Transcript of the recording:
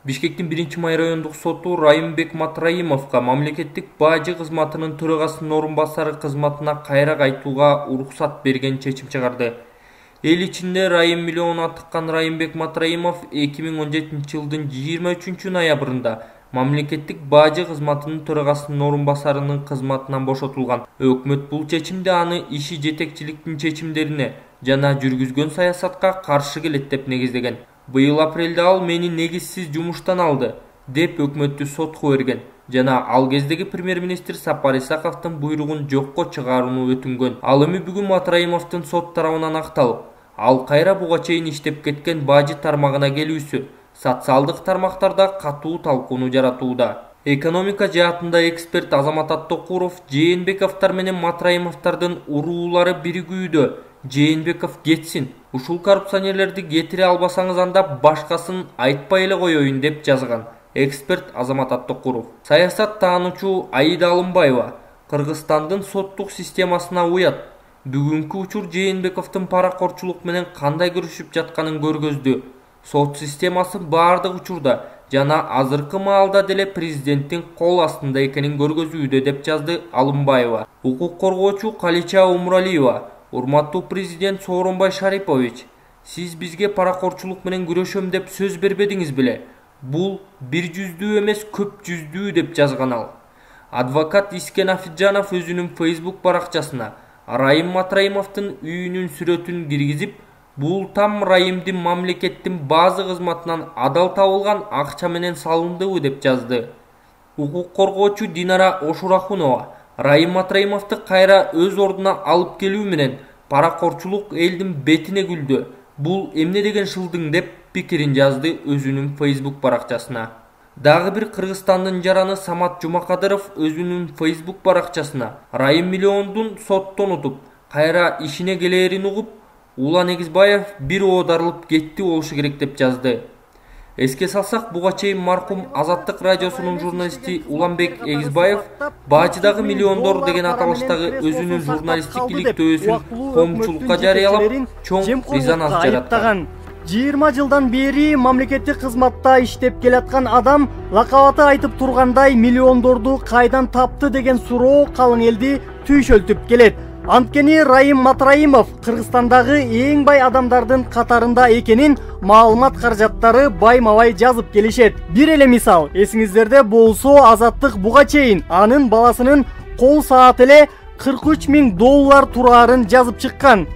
Бишкектин 1-май райондук соту Райымбек Матраимовго мамлекеттик бажы кызматынын төрагасынын орун басары кызматына кайра кайтууга уруксат берген чечим чыгарды. Эл ичинде Райым миллионуна тыккан Райымбек Матраимов 2017-жылдын 23 ноябрында мамлекеттик бажы кызматынын төрагасынын орун басарынын кызматынан бошотулган. Өкмөт бул чечимди аны иши жетекчиликтин чечимдерине жана жүргүзгөн саясатка каршы келет деп негиздеген. Быйыл апрелде ал мени негизсиз жумуштан алды деп өкмөттү сотко берген жана ал кездеги премьер-министр Сапар Исаковдун буйругун жокко чыгарууну өтүнгөн. Ал эми бүгүн Матраимовдун сот тарабынан акталып, ал кайра буга чейин иштеп кеткен бажы тармагына келүүсү социалдык тармактарда катуу талкууну жаратууда. Экономика жаатында эксперт Азамат Аттокуров Жээнбековдор менен Матраимовдордун уруулары биригүүдө. Жээнбеков кетсин, ушул коррупционерлерди кетире албасаңыз анда башкасын айтпай эле коеюн деп жазган эксперт Азамат Аттокуров. Саясат таануучу Аида Алымбаева Кыргызстандын соттук системасына уят. Бүгүнкү учур Жээнбековдун паракорчулук менен кандай күрөшүп жатканын көргөздү. Сот системасы баардык учурда жана азыркы маалда деле президенттин кол астында экенин көргөзүүдө деп жазды Алымбаева. Укук коргоочу Калича Умуралиева: Урматтуу президент Сооронбай Шарипович, сиз бизге паракорчулук менен күрөшөм деп сөз бербедиңиз беле? Бул бир жүздүү эмес, көп жүздүү деп жазган ал. Адвокат Искен Афиджанов өзүнүн Facebook баракчасына Райым Матраимовдун үйүнүн сүрөтүн киргизип, бул там Райымдын мамлекеттин базы кызматынан адал табылган акча менен салындыбы деп жазды. Укук коргоочу Динара Ошурахунова Райым Матраимовду кайра өз ордуна алып келүү менен паракорчулук элдин бетине күлдү. Бул эмне деген шылдың деп пикирин жазды өзүнүн Facebook баракчасына. Дагы бир Кыргызстандын жараны Самат Жумакадыров өзүнүн Facebook баракчасына Райым миллиондун соттон утуп, кайра ишине келээрин угуп, Улан Эгизбаев бир оодарылып кетти болушу керек деп жазды. Эске салсак, буга чейин маркум Азаттык радиосунун журналисти Уланбек Эгизбаев бажыдагы миллиондор деген аталыштагы өзүнүн журналисттик иликтөөсүн коомчулукка жарыялап, чоң резонанс жараткан. 20 жылдан бери мамлекеттик кызматта иштеп келаткан адам лакабаты айтып тургандай миллиондорду кайдан тапты деген суроо калың элди түйшөлтүп келет. Анткени Райым Матраимов Кыргызстандагы эң бай адамдардын катарында экенин маалымат каражаттары байма-бай жазып келишет. Бир эле мисал, эсиңиздерде болсо, Азаттык буга чейин анын баласынын кол саат эле $43.000 тураарын жазып чыккан.